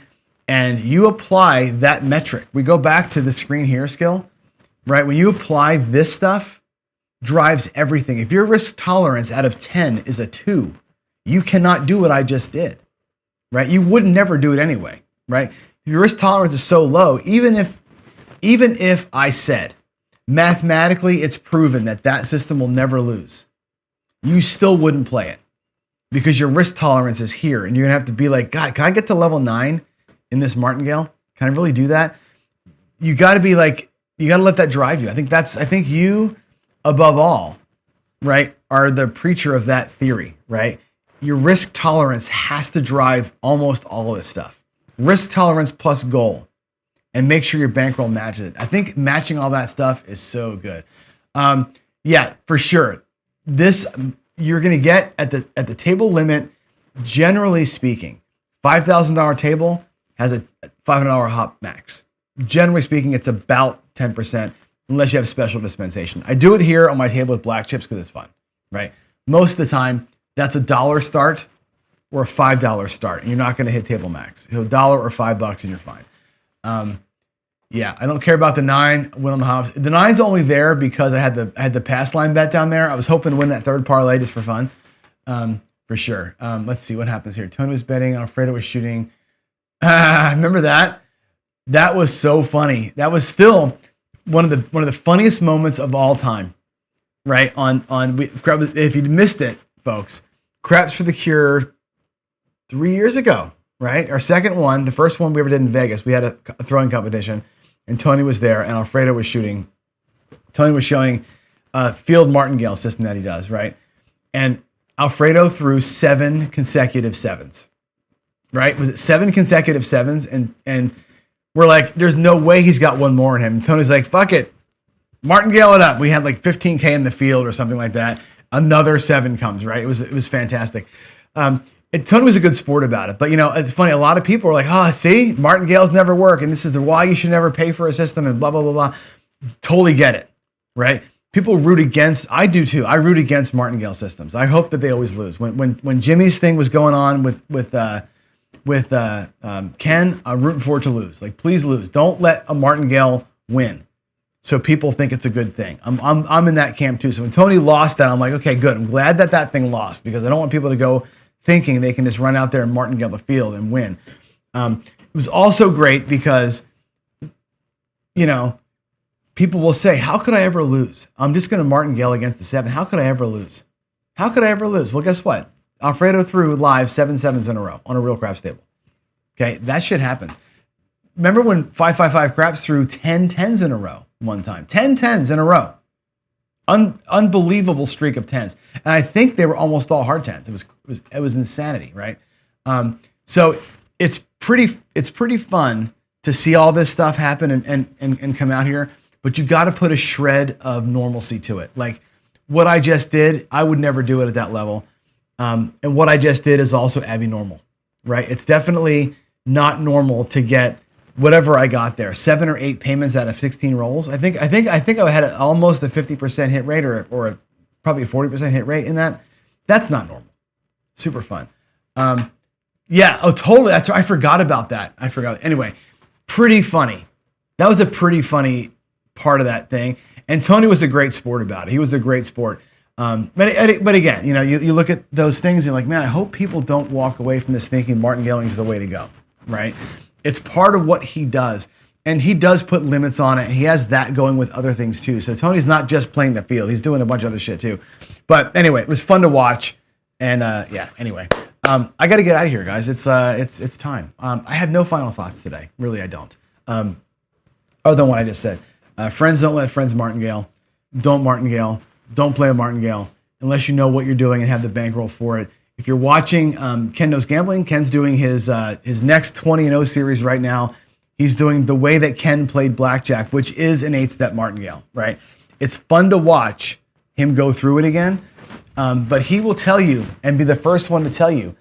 and you apply that metric. We go back to the screen here skill, right? When you apply this stuff, drives everything. If your risk tolerance out of 10 is a 2, you cannot do what I just did, right? You would never do it anyway, right? If your risk tolerance is so low, even if I said, mathematically it's proven that system will never lose, you still wouldn't play it because your risk tolerance is here, and you're gonna have to be like, God, can I get to level 9 in this martingale? Can I really do that? You got to be like, you got to let that drive you. I think you, above all, right, are the preacher of that theory, right? Your risk tolerance has to drive almost all of this stuff. Risk tolerance plus goal, and make sure your bankroll matches it. I think matching all that stuff is so good. Yeah, for sure. This you're going to get at the table limit. Generally speaking, $5,000 table has a $500 hop max. Generally speaking, it's about 10%, unless you have special dispensation. I do it here on my table with black chips because it's fun, right? Most of the time, that's $1 start or a $5 start, and you're not going to hit table max. $1 or $5 and you're fine. Yeah, I don't care about the 9. Win on the hops. The 9's only there because I had the pass line bet down there. I was hoping to win that third parlay just for fun, for sure. Let's see what happens here. Tony was betting. Alfredo was shooting. Remember that? That was so funny. That was still one of the funniest moments of all time, right? If you missed it, folks, Craps for the Cure 3 years ago, right? Our second one, the first one we ever did in Vegas, we had a throwing competition, and Tony was there, and Alfredo was shooting. Tony was showing field martingale system that he does, right? And Alfredo threw 7 consecutive 7s, right? Was it 7 consecutive 7s? And we're like, there's no way he's got one more in him. And Tony's like, fuck it, martingale it up. We had like 15K in the field or something like that. Another 7 comes, right? It was fantastic. And Tony was a good sport about it. But, it's funny. A lot of people are like, see, martingales never work. And this is why you should never pay for a system and blah, blah, blah, blah. Totally get it, right? People root against, I do too. I root against martingale systems. I hope that they always lose. When Jimmy's thing was going on with Ken, I'm rooting for it to lose. Like, please lose. Don't let a martingale win, so people think it's a good thing. I'm in that camp too. So when Tony lost that, I'm like, okay, good. I'm glad that thing lost, because I don't want people to go thinking they can just run out there and martingale the field and win. It was also great because, people will say, how could I ever lose? I'm just going to martingale against the 7. How could I ever lose? How could I ever lose? Well, guess what? Alfredo threw live 7 7s in a row on a real craps table. Okay, that shit happens. Remember when 555 Craps threw 10 10s in a row one time? 10 10s in a row. Unbelievable streak of 10s. And I think they were almost all hard 10s. It was insanity, right? So it's pretty fun to see all this stuff happen and come out here, but you got to put a shred of normalcy to it. Like what I just did, I would never do it at that level. And what I just did is also abnormal, right? It's definitely not normal to get whatever I got there, 7 or 8 payments out of 16 rolls. I think I had almost a 50% hit rate or probably a 40% hit rate in that. That's not normal. Super fun. Yeah. Oh, totally. I forgot about that. Anyway, pretty funny. That was a pretty funny part of that thing. And Tony was a great sport about it. He was a great sport. But again, you look at those things and you're like, man, I hope people don't walk away from this thinking martingaling is the way to go, right? It's part of what he does. And he does put limits on it. He has that going with other things too. So Tony's not just playing the field. He's doing a bunch of other shit too. But anyway, it was fun to watch. And anyway, I got to get out of here, guys. It's time. I have no final thoughts today. Really, I don't. Other than what I just said. Friends don't let friends martingale. Don't martingale. Don't play a martingale unless you know what you're doing and have the bankroll for it. If you're watching Ken Knows Gambling, Ken's doing his next 20-0 series right now. He's doing the way that Ken played blackjack, which is an 8-step martingale, right? It's fun to watch him go through it again, but he will tell you and be the first one to tell you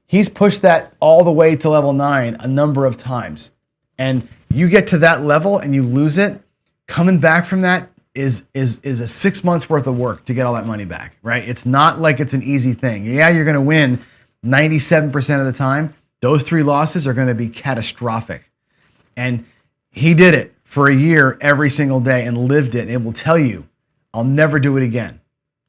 he's pushed that all the way to level 9 a number of times. And you get to that level and you lose it, coming back from that is a 6 months worth of work to get all that money back, right? It's not like it's an easy thing. Yeah, you're going to win 97% of the time. Those 3 losses are going to be catastrophic. And he did it for a year every single day and lived it. And it will tell you, I'll never do it again.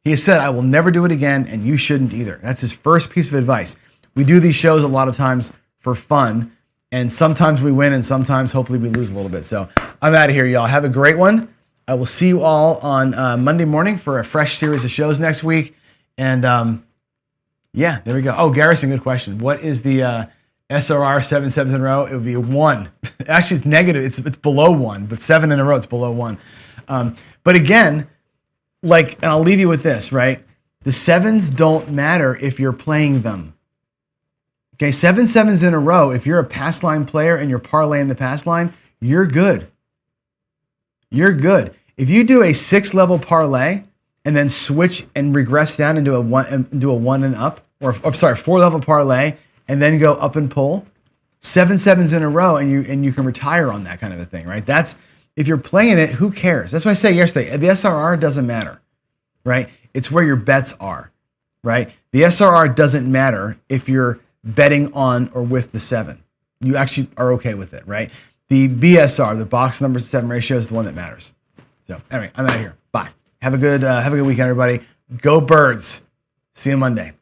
He has said, I will never do it again, and you shouldn't either. That's his first piece of advice. We do these shows a lot of times for fun, and sometimes we win, and sometimes hopefully we lose a little bit. So I'm out of here, y'all. Have a great one. I will see you all on Monday morning for a fresh series of shows next week. And yeah, there we go. Oh, Garrison, good question. What is the SRR 7 7s in a row? It would be 1. Actually, it's negative. It's below 1, but 7 in a row, it's below 1. But again, and I'll leave you with this, right? The 7s don't matter if you're playing them. Okay, 7 7s in a row, if you're a pass line player and you're parlaying the pass line, you're good. You're good. If you do a 6-level parlay and then switch and regress down into a 1 and up, or 4-level parlay and then go up and pull, 7 7s in a row, and you can retire on that kind of a thing, right? That's, if you're playing it, who cares? That's what I said yesterday. The SRR doesn't matter, right? It's where your bets are, right? The SRR doesn't matter if you're betting on or with the 7. You actually are okay with it, right? The BSR, the box number 7 ratio, is the one that matters. So anyway, I'm out of here. Bye. Have a good weekend, everybody. Go Birds. See you Monday.